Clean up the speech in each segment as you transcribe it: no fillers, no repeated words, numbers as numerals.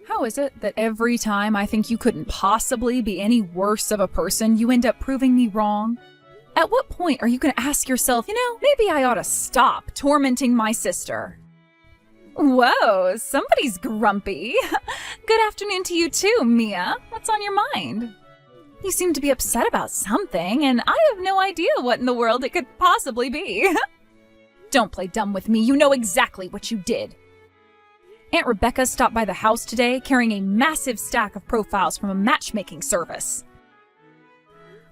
How is it that every time I think you couldn't possibly be any worse of a person, you end up proving me wrong? At what point are you going to ask yourself, maybe I ought to stop tormenting my sister? Whoa, somebody's grumpy. Good afternoon to you too, Mia. What's on your mind? You seem to be upset about something, and I have no idea what in the world it could possibly be. Don't play dumb with me. You know exactly what you did. Aunt Rebecca stopped by the house today carrying a massive stack of profiles from a matchmaking service.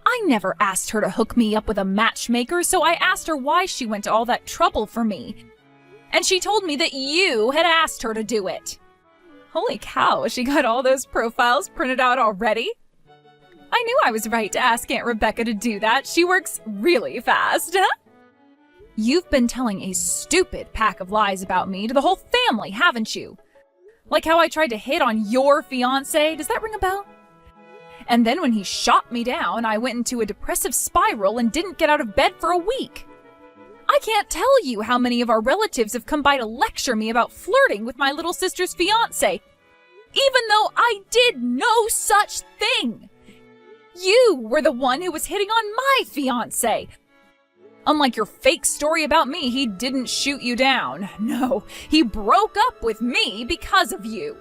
I never asked her to hook me up with a matchmaker, so I asked her why she went to all that trouble for me. And she told me that you had asked her to do it. Holy cow, she got all those profiles printed out already? I knew I was right to ask Aunt Rebecca to do that. She works really fast. You've been telling a stupid pack of lies about me to the whole family, haven't you? Like how I tried to hit on your fiancé. Does that ring a bell? And then when he shot me down, I went into a depressive spiral and didn't get out of bed for a week. I can't tell you how many of our relatives have come by to lecture me about flirting with my little sister's fiancé, even though I did no such thing. You were the one who was hitting on my fiancé. Unlike your fake story about me, he didn't shoot you down. No, he broke up with me because of you.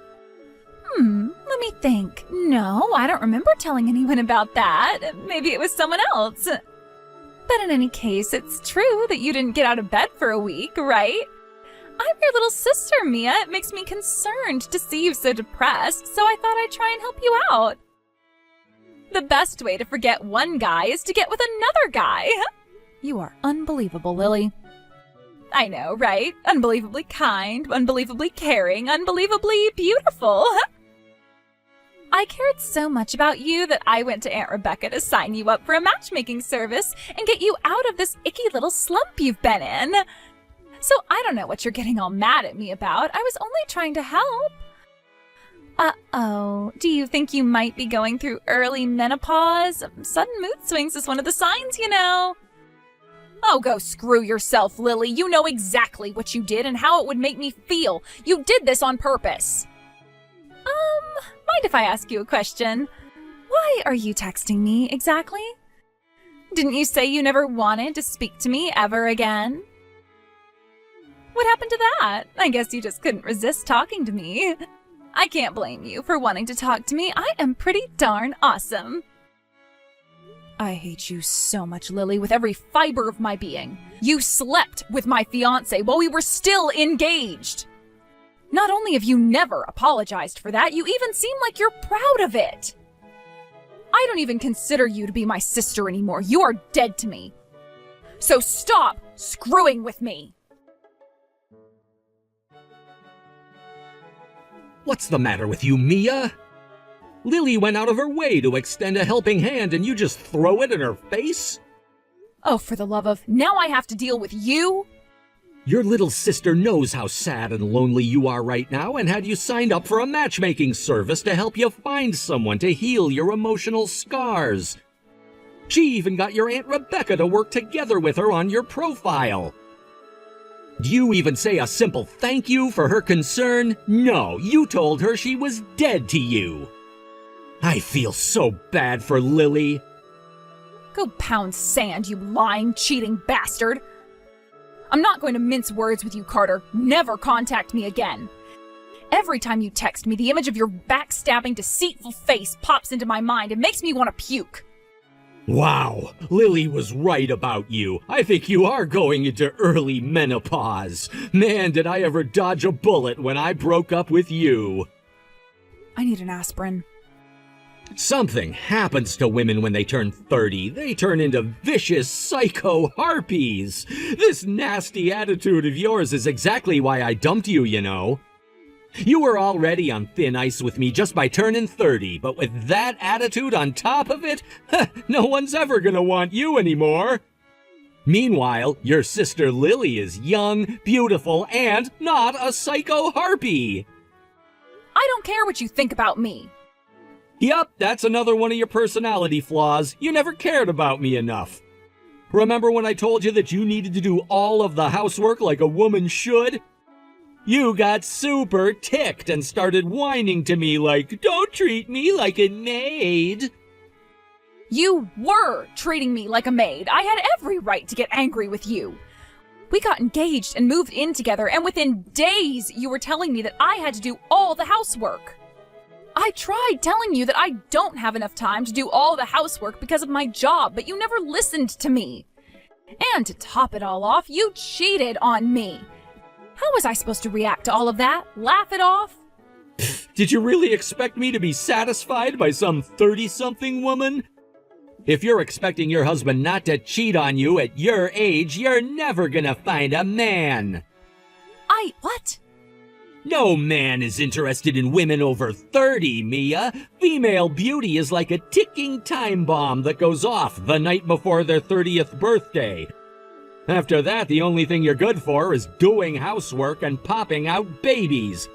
Let me think. No, I don't remember telling anyone about that. Maybe it was someone else. But in any case, it's true that you didn't get out of bed for a week, right? I'm your little sister, Mia. It makes me concerned to see you so depressed, so I thought I'd try and help you out. The best way to forget one guy is to get with another guy. You are unbelievable, Lily. I know, right? Unbelievably kind, unbelievably caring, unbelievably beautiful. I cared so much about you that I went to Aunt Rebecca to sign you up for a matchmaking service and get you out of this icky little slump you've been in. So I don't know what you're getting all mad at me about. I was only trying to help. Uh-oh. Do you think you might be going through early menopause? Sudden mood swings is one of the signs, Oh, go screw yourself, Lily. You know exactly what you did and how it would make me feel. You did this on purpose. Mind if I ask you a question? Why are you texting me exactly? Didn't you say you never wanted to speak to me ever again? What happened to that? I guess you just couldn't resist talking to me. I can't blame you for wanting to talk to me. I am pretty darn awesome. I hate you so much, Lily, with every fiber of my being. You slept with my fiancé while we were still engaged. Not only have you never apologized for that, you even seem like you're proud of it. I don't even consider you to be my sister anymore. You are dead to me. So stop screwing with me. What's the matter with you, Mia? Lily went out of her way to extend a helping hand and you just throw it in her face? Oh, for the love of... Now I have to deal with you? Your little sister knows how sad and lonely you are right now and had you signed up for a matchmaking service to help you find someone to heal your emotional scars. She even got your Aunt Rebecca to work together with her on your profile. Do you even say a simple thank you for her concern? No, you told her she was dead to you. I feel so bad for Lily. Go pound sand, you lying, cheating bastard. I'm not going to mince words with you, Carter. Never contact me again. Every time you text me, the image of your backstabbing, deceitful face pops into my mind and makes me want to puke. Wow, Lily was right about you. I think you are going into early menopause. Man, did I ever dodge a bullet when I broke up with you. I need an aspirin. Something happens to women when they turn 30. They turn into vicious psycho harpies. This nasty attitude of yours is exactly why I dumped you, You were already on thin ice with me just by turning 30, but with that attitude on top of it, no one's ever gonna want you anymore. Meanwhile, your sister Lily is young, beautiful, and not a psycho harpy. I don't care what you think about me. Yup, that's another one of your personality flaws. You never cared about me enough. Remember when I told you that you needed to do all of the housework like a woman should? You got super ticked and started whining to me like, "Don't treat me like a maid." You were treating me like a maid. I had every right to get angry with you. We got engaged and moved in together, and within days you were telling me that I had to do all the housework. I tried telling you that I don't have enough time to do all the housework because of my job, but you never listened to me. And to top it all off, you cheated on me. How was I supposed to react to all of that? Laugh it off? Did you really expect me to be satisfied by some 30-something woman? If you're expecting your husband not to cheat on you at your age, you're never gonna find a man. What? No man is interested in women over 30, Mia. Female beauty is like a ticking time bomb that goes off the night before their 30th birthday. After that, the only thing you're good for is doing housework and popping out babies.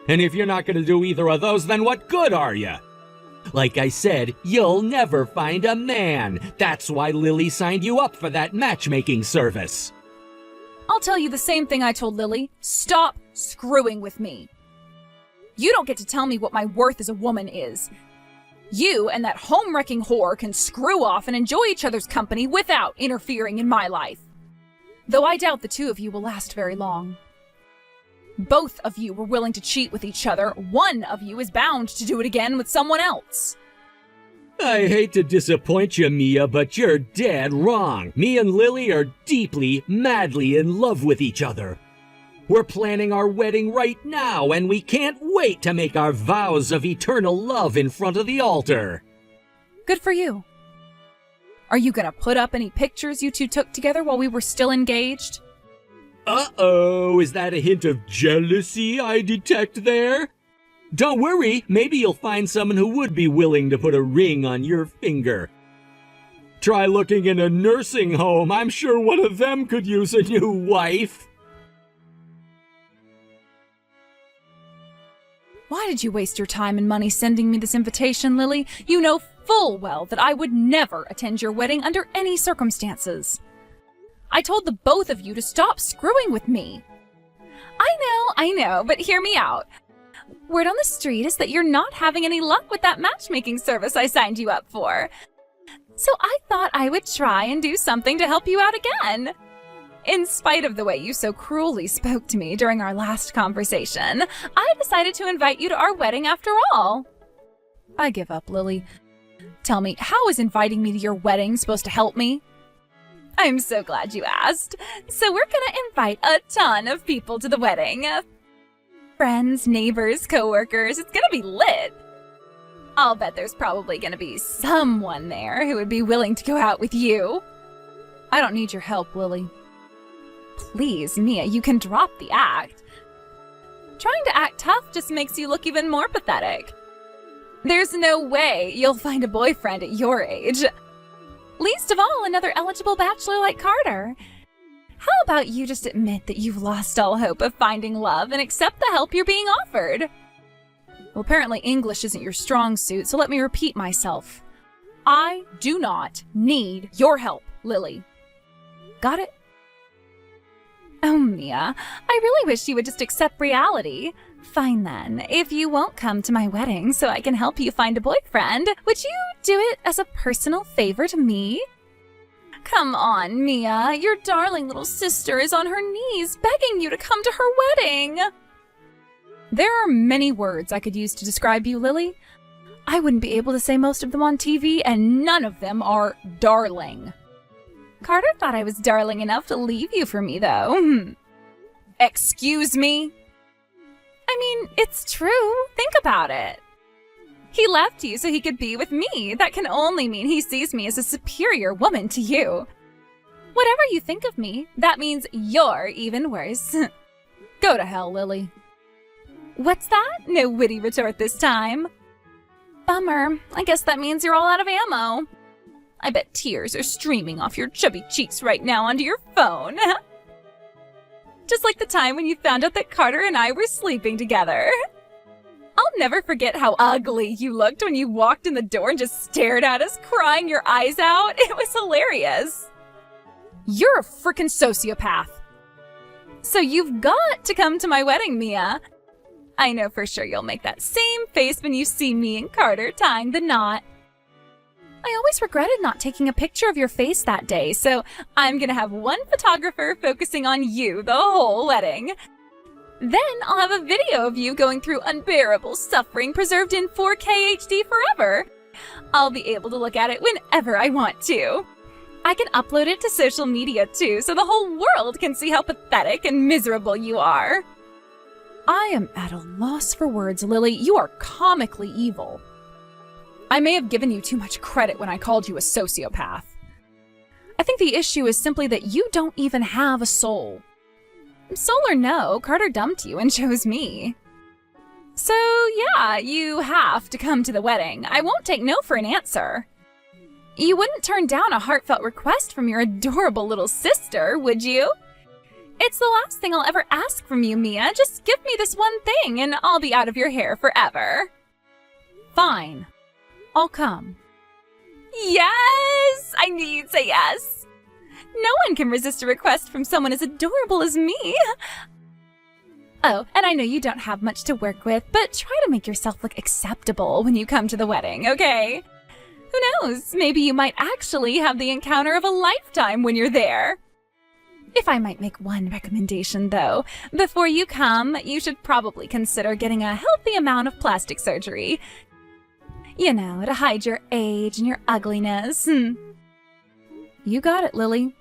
And if you're not going to do either of those, then what good are you? Like I said, you'll never find a man. That's why Lily signed you up for that matchmaking service. I'll tell you the same thing I told Lily. Stop screwing with me. You don't get to tell me what my worth as a woman is. You and that home-wrecking whore can screw off and enjoy each other's company without interfering in my life. Though I doubt the two of you will last very long. Both of you were willing to cheat with each other. One of you is bound to do it again with someone else. I hate to disappoint you, Mia, but you're dead wrong. Me and Lily are deeply, madly in love with each other. We're planning our wedding right now, and we can't wait to make our vows of eternal love in front of the altar. Good for you. Are you gonna put up any pictures you two took together while we were still engaged? Uh-oh, is that a hint of jealousy I detect there? Don't worry, maybe you'll find someone who would be willing to put a ring on your finger. Try looking in a nursing home. I'm sure one of them could use a new wife. Why did you waste your time and money sending me this invitation, Lily? You know full well that I would never attend your wedding under any circumstances. I told the both of you to stop screwing with me. I know, but hear me out. Word on the street is that you're not having any luck with that matchmaking service I signed you up for. So I thought I would try and do something to help you out again. In spite of the way you so cruelly spoke to me during our last conversation, I decided to invite you to our wedding after all. I give up, Lily. Tell me, how is inviting me to your wedding supposed to help me? I'm so glad you asked. So we're gonna invite a ton of people to the wedding. Friends, neighbors, coworkers. It's gonna be lit. I'll bet there's probably gonna be someone there who would be willing to go out with you. I don't need your help, Lily. Please, Mia, you can drop the act. Trying to act tough just makes you look even more pathetic. There's no way you'll find a boyfriend at your age. Least of all, another eligible bachelor like Carter. How about you just admit that you've lost all hope of finding love and accept the help you're being offered? Well, apparently English isn't your strong suit, so let me repeat myself. I do not need your help, Lily. Got it? Oh, Mia, I really wish you would just accept reality. Fine then, if you won't come to my wedding so I can help you find a boyfriend, would you do it as a personal favor to me? Come on, Mia, your darling little sister is on her knees begging you to come to her wedding. There are many words I could use to describe you, Lily. I wouldn't be able to say most of them on TV, and none of them are darling. Carter thought I was darling enough to leave you for me, though. Excuse me? I mean, it's true. Think about it. He left you so he could be with me. That can only mean he sees me as a superior woman to you. Whatever you think of me, that means you're even worse. Go to hell, Lily. What's that? No witty retort this time. Bummer. I guess that means you're all out of ammo. I bet tears are streaming off your chubby cheeks right now onto your phone. Just like the time when you found out that Carter and I were sleeping together. I'll never forget how ugly you looked when you walked in the door and just stared at us, crying your eyes out. It was hilarious. You're a freaking sociopath. So you've got to come to my wedding, Mia. I know for sure you'll make that same face when you see me and Carter tying the knot. I always regretted not taking a picture of your face that day, so I'm gonna have one photographer focusing on you the whole wedding. Then I'll have a video of you going through unbearable suffering preserved in 4K HD forever. I'll be able to look at it whenever I want to. I can upload it to social media too, so the whole world can see how pathetic and miserable you are. I am at a loss for words, Lily. You are comically evil. I may have given you too much credit when I called you a sociopath. I think the issue is simply that you don't even have a soul. Soul or no, Carter dumped you and chose me. So yeah, you have to come to the wedding. I won't take no for an answer. You wouldn't turn down a heartfelt request from your adorable little sister, would you? It's the last thing I'll ever ask from you, Mia. Just give me this one thing and I'll be out of your hair forever. Fine. I'll come. Yes! I knew you'd say yes. No one can resist a request from someone as adorable as me. Oh, and I know you don't have much to work with, but try to make yourself look acceptable when you come to the wedding, okay? Who knows? Maybe you might actually have the encounter of a lifetime when you're there. If I might make one recommendation, though, before you come, you should probably consider getting a healthy amount of plastic surgery. You know, to hide your age and your ugliness. You got it, Lily.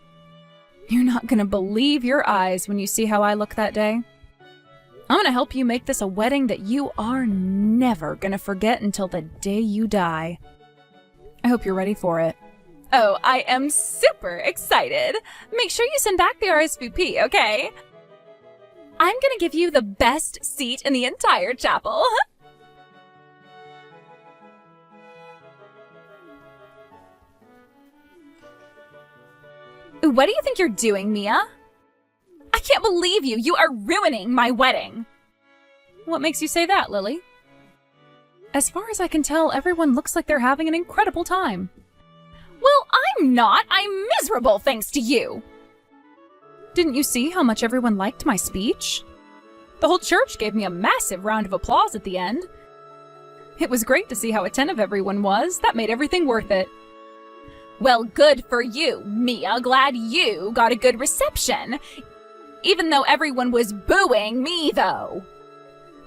You're not gonna believe your eyes when you see how I look that day. I'm gonna help you make this a wedding that you are never gonna forget until the day you die. I hope you're ready for it. Oh, I am super excited. Make sure you send back the RSVP, okay? I'm gonna give you the best seat in the entire chapel. What do you think you're doing, Mia? I can't believe you! You are ruining my wedding! What makes you say that, Lily? As far as I can tell, everyone looks like they're having an incredible time. Well, I'm not! I'm miserable thanks to you! Didn't you see how much everyone liked my speech? The whole church gave me a massive round of applause at the end. It was great to see how attentive everyone was. That made everything worth it. Well, good for you, Mia. Glad you got a good reception. Even though everyone was booing me, though.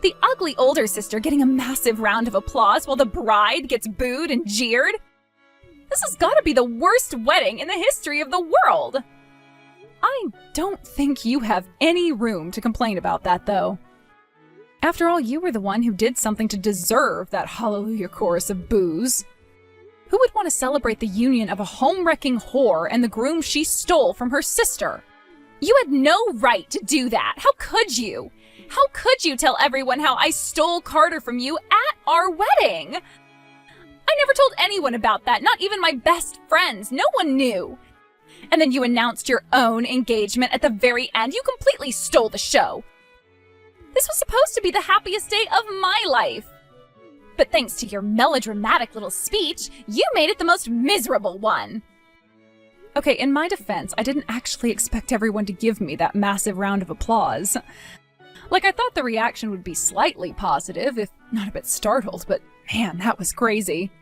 The ugly older sister getting a massive round of applause while the bride gets booed and jeered. This has got to be the worst wedding in the history of the world. I don't think you have any room to complain about that, though. After all, you were the one who did something to deserve that hallelujah chorus of boos. Who would want to celebrate the union of a home-wrecking whore and the groom she stole from her sister? You had no right to do that. How could you? How could you tell everyone how I stole Carter from you at our wedding? I never told anyone about that, not even my best friends. No one knew. And then you announced your own engagement at the very end. You completely stole the show. This was supposed to be the happiest day of my life. But thanks to your melodramatic little speech, you made it the most miserable one. Okay, in my defense, I didn't actually expect everyone to give me that massive round of applause. Like, I thought the reaction would be slightly positive, if not a bit startled, but man, that was crazy.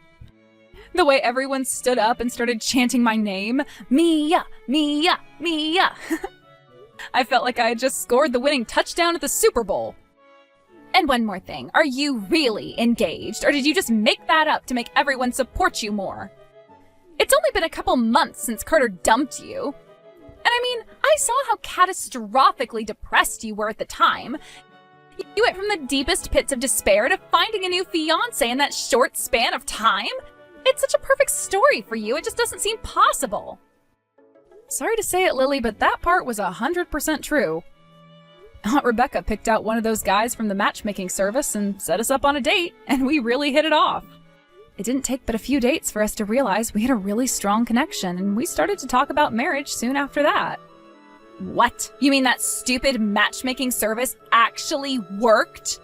The way everyone stood up and started chanting my name, Mia, Mia, Mia. I felt like I had just scored the winning touchdown at the Super Bowl. And one more thing, are you really engaged, or did you just make that up to make everyone support you more? It's only been a couple months since Carter dumped you. And I mean, I saw how catastrophically depressed you were at the time. You went from the deepest pits of despair to finding a new fiancé in that short span of time? It's such a perfect story for you, it just doesn't seem possible. Sorry to say it, Lily, but that part was 100% true. Aunt Rebecca picked out one of those guys from the matchmaking service and set us up on a date, and we really hit it off. It didn't take but a few dates for us to realize we had a really strong connection, and we started to talk about marriage soon after that. What? You mean that stupid matchmaking service actually worked?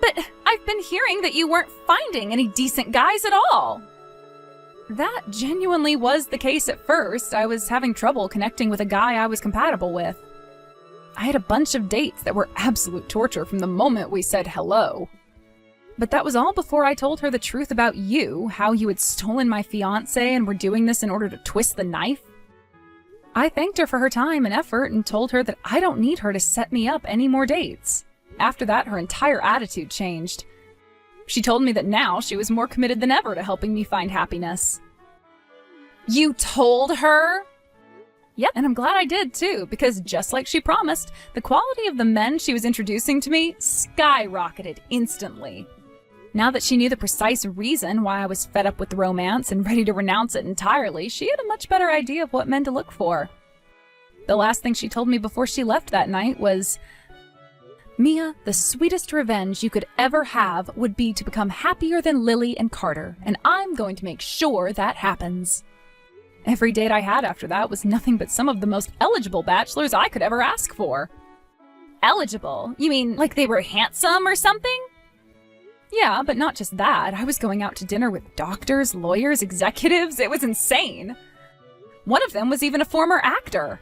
But I've been hearing that you weren't finding any decent guys at all. That genuinely was the case at first. I was having trouble connecting with a guy I was compatible with. I had a bunch of dates that were absolute torture from the moment we said hello. But that was all before I told her the truth about you, how you had stolen my fiancé and were doing this in order to twist the knife. I thanked her for her time and effort and told her that I don't need her to set me up any more dates. After that, her entire attitude changed. She told me that now she was more committed than ever to helping me find happiness. You told her? Yep, and I'm glad I did too, because just like she promised, the quality of the men she was introducing to me skyrocketed instantly. Now that she knew the precise reason why I was fed up with the romance and ready to renounce it entirely, she had a much better idea of what men to look for. The last thing she told me before she left that night was, Mia, the sweetest revenge you could ever have would be to become happier than Lily and Carter, and I'm going to make sure that happens. Every date I had after that was nothing but some of the most eligible bachelors I could ever ask for. Eligible? You mean like they were handsome or something? Yeah, but not just that. I was going out to dinner with doctors, lawyers, executives. It was insane. One of them was even a former actor.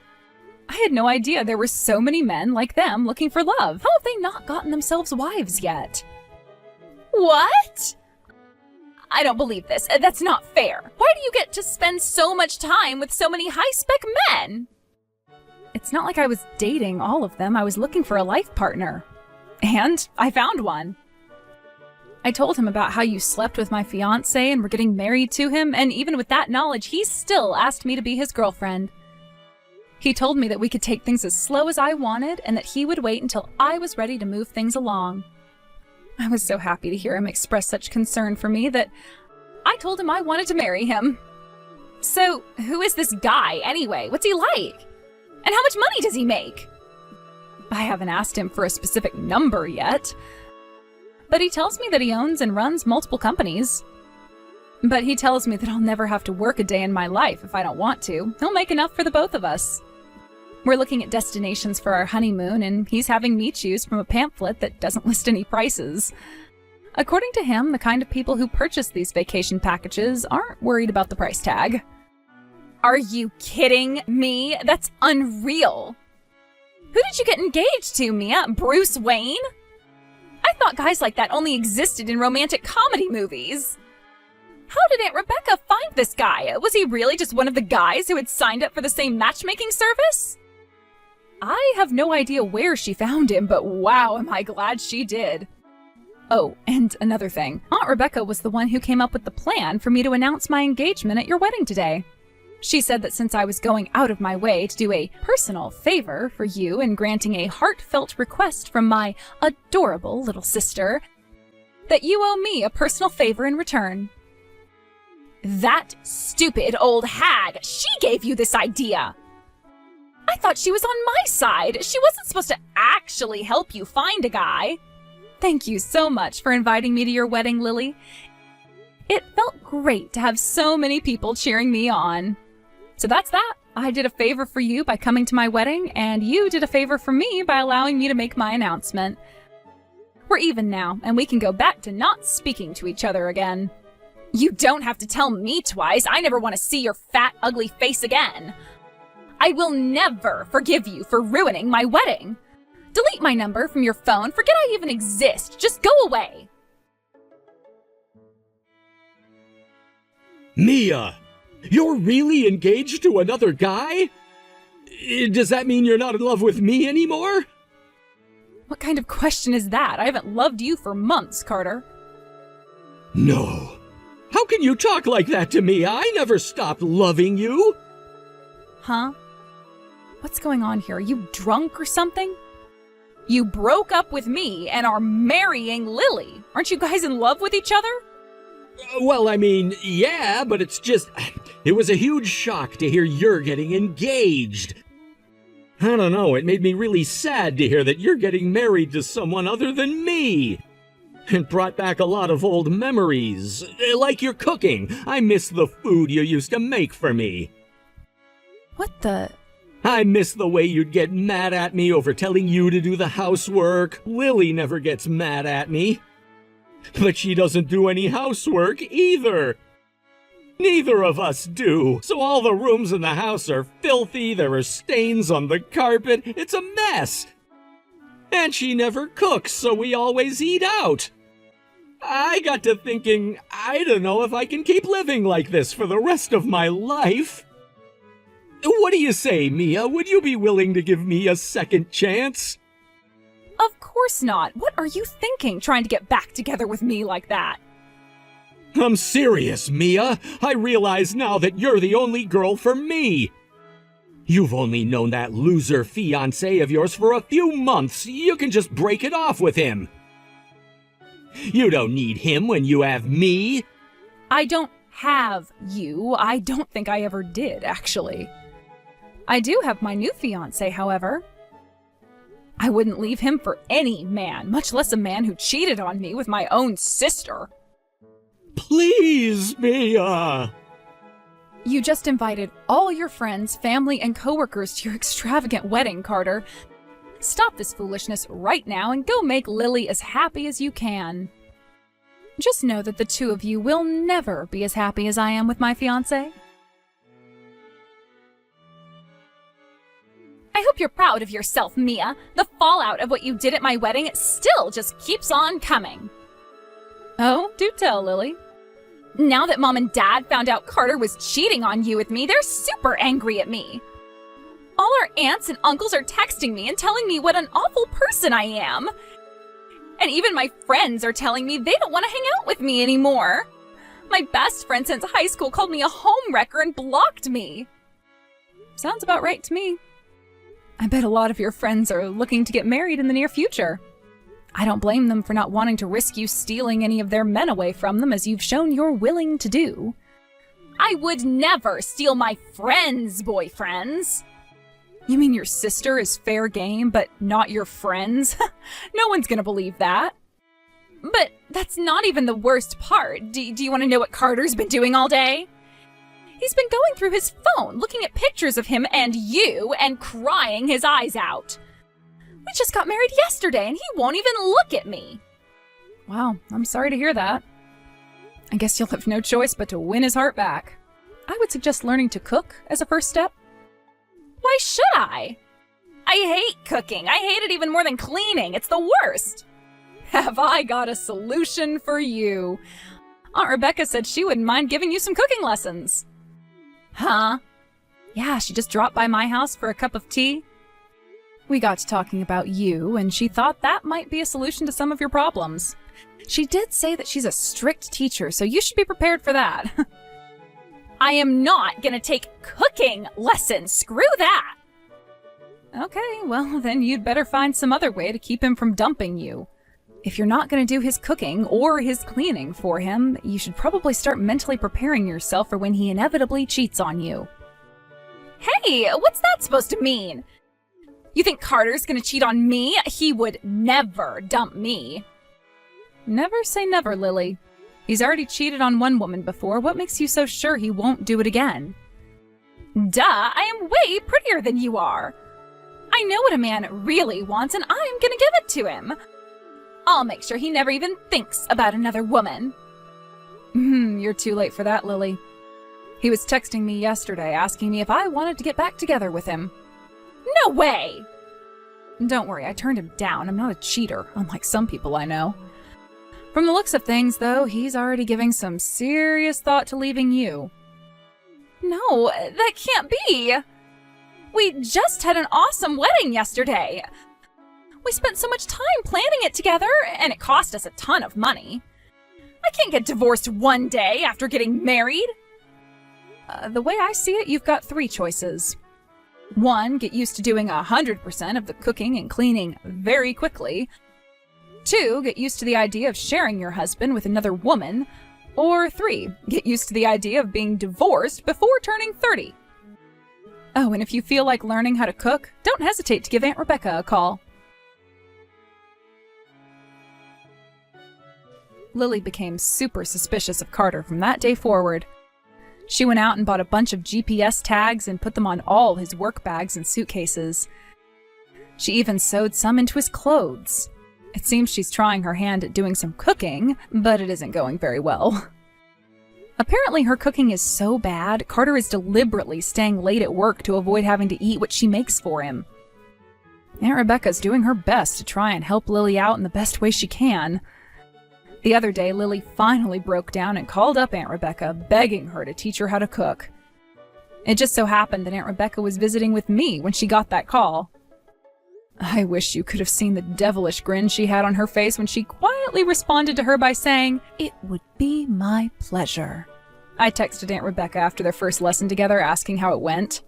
I had no idea there were so many men like them looking for love. How have they not gotten themselves wives yet? What? I don't believe this. That's not fair. Why do you get to spend so much time with so many high-spec men? It's not like I was dating all of them. I was looking for a life partner. And I found one. I told him about how you slept with my fiancé and were getting married to him, and even with that knowledge, he still asked me to be his girlfriend. He told me that we could take things as slow as I wanted and that he would wait until I was ready to move things along. I was so happy to hear him express such concern for me that I told him I wanted to marry him. So, who is this guy anyway? What's he like? And how much money does he make? I haven't asked him for a specific number yet, but he tells me that he owns and runs multiple companies. But he tells me that I'll never have to work a day in my life if I don't want to. He'll make enough for the both of us. We're looking at destinations for our honeymoon, and he's having me choose from a pamphlet that doesn't list any prices. According to him, the kind of people who purchase these vacation packages aren't worried about the price tag. Are you kidding me? That's unreal. Who did you get engaged to, Mia? Bruce Wayne? I thought guys like that only existed in romantic comedy movies. How did Aunt Rebecca find this guy? Was he really just one of the guys who had signed up for the same matchmaking service? I have no idea where she found him, but wow, am I glad she did. Oh, and another thing. Aunt Rebecca was the one who came up with the plan for me to announce my engagement at your wedding today. She said that since I was going out of my way to do a personal favor for you in granting a heartfelt request from my adorable little sister, that you owe me a personal favor in return. That stupid old hag, she gave you this idea. I thought she was on my side. She wasn't supposed to actually help you find a guy. Thank you so much for inviting me to your wedding, Lily. It felt great to have so many people cheering me on. So that's that. I did a favor for you by coming to my wedding, and you did a favor for me by allowing me to make my announcement. We're even now, and we can go back to not speaking to each other again. You don't have to tell me twice. I never want to see your fat, ugly face again. I will never forgive you for ruining my wedding. Delete my number from your phone. Forget I even exist. Just go away. Mia, you're really engaged to another guy? Does that mean you're not in love with me anymore? What kind of question is that? I haven't loved you for months, Carter. No. How can you talk like that to me? I never stopped loving you. Huh? What's going on here? Are you drunk or something? You broke up with me and are marrying Lily. Aren't you guys in love with each other? Well, I mean, yeah, but it's just... It was a huge shock to hear you're getting engaged. I don't know, it made me really sad to hear that you're getting married to someone other than me. It brought back a lot of old memories, like your cooking. I miss the food you used to make for me. What the... I miss the way you'd get mad at me over telling you to do the housework. Lily never gets mad at me. But she doesn't do any housework either. Neither of us do. So all the rooms in the house are filthy, there are stains on the carpet, it's a mess. And she never cooks, so we always eat out. I got to thinking, I don't know if I can keep living like this for the rest of my life. What do you say, Mia? Would you be willing to give me a second chance? Of course not. What are you thinking, trying to get back together with me like that? I'm serious, Mia. I realize now that you're the only girl for me. You've only known that loser fiancé of yours for a few months. You can just break it off with him. You don't need him when you have me. I don't have you. I don't think I ever did, actually. I do have my new fiancé, however. I wouldn't leave him for any man, much less a man who cheated on me with my own sister. Please, Mia. You just invited all your friends, family, and coworkers to your extravagant wedding, Carter. Stop this foolishness right now and go make Lily as happy as you can. Just know that the two of you will never be as happy as I am with my fiancé. I hope you're proud of yourself, Mia. The fallout of what you did at my wedding still just keeps on coming. Oh, do tell, Lily. Now that Mom and Dad found out Carter was cheating on you with me, they're super angry at me. All our aunts and uncles are texting me and telling me what an awful person I am. And even my friends are telling me they don't want to hang out with me anymore. My best friend since high school called me a homewrecker and blocked me. Sounds about right to me. I bet a lot of your friends are looking to get married in the near future. I don't blame them for not wanting to risk you stealing any of their men away from them, as you've shown you're willing to do. I would never steal my friends' boyfriends. You mean your sister is fair game, but not your friends? No one's gonna believe that. But that's not even the worst part. Do you want to know what Carter's been doing all day? He's been going through his phone, looking at pictures of him and you, and crying his eyes out. We just got married yesterday, and he won't even look at me. Wow, I'm sorry to hear that. I guess you'll have no choice but to win his heart back. I would suggest learning to cook as a first step. Why should I? I hate cooking. I hate it even more than cleaning. It's the worst. Have I got a solution for you? Aunt Rebecca said she wouldn't mind giving you some cooking lessons. Huh? Yeah, she just dropped by my house for a cup of tea. We got to talking about you, and she thought that might be a solution to some of your problems. She did say that she's a strict teacher, so you should be prepared for that. I am not gonna take cooking lessons. Screw that! Okay, well, then you'd better find some other way to keep him from dumping you. If you're not gonna do his cooking or his cleaning for him, you should probably start mentally preparing yourself for when he inevitably cheats on you. Hey, what's that supposed to mean? You think Carter's gonna cheat on me? He would never dump me. Never say never, Lily. He's already cheated on one woman before. What makes you so sure he won't do it again? Duh, I am way prettier than you are. I know what a man really wants, and I'm gonna give it to him. I'll make sure he never even thinks about another woman. You're too late for that, Lily. He was texting me yesterday asking me if I wanted to get back together with him. No way! Don't worry, I turned him down. I'm not a cheater, unlike some people I know. From the looks of things, though, he's already giving some serious thought to leaving you. No, that can't be! We just had an awesome wedding yesterday. We spent so much time planning it together, and it cost us a ton of money. I can't get divorced one day after getting married. The way I see it, you've got three choices. 1, get used to doing 100% of the cooking and cleaning very quickly. 2, get used to the idea of sharing your husband with another woman. Or 3, get used to the idea of being divorced before turning 30. Oh, and if you feel like learning how to cook, don't hesitate to give Aunt Rebecca a call. Lily became super suspicious of Carter from that day forward. She went out and bought a bunch of GPS tags and put them on all his work bags and suitcases. She even sewed some into his clothes. It seems she's trying her hand at doing some cooking, but it isn't going very well. Apparently her cooking is so bad, Carter is deliberately staying late at work to avoid having to eat what she makes for him. Aunt Rebecca's doing her best to try and help Lily out in the best way she can. The other day, Lily finally broke down and called up Aunt Rebecca, begging her to teach her how to cook. It just so happened that Aunt Rebecca was visiting with me when she got that call. I wish you could have seen the devilish grin she had on her face when she quietly responded to her by saying, "It would be my pleasure." I texted Aunt Rebecca after their first lesson together asking how it went.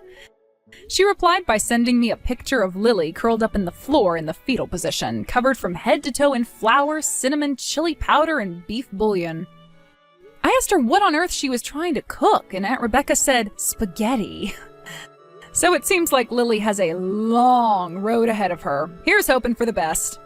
She replied by sending me a picture of Lily curled up in the floor in the fetal position, covered from head to toe in flour, cinnamon, chili powder, and beef bouillon. I asked her what on earth she was trying to cook, and Aunt Rebecca said, spaghetti. So it seems like Lily has a long road ahead of her. Here's hoping for the best.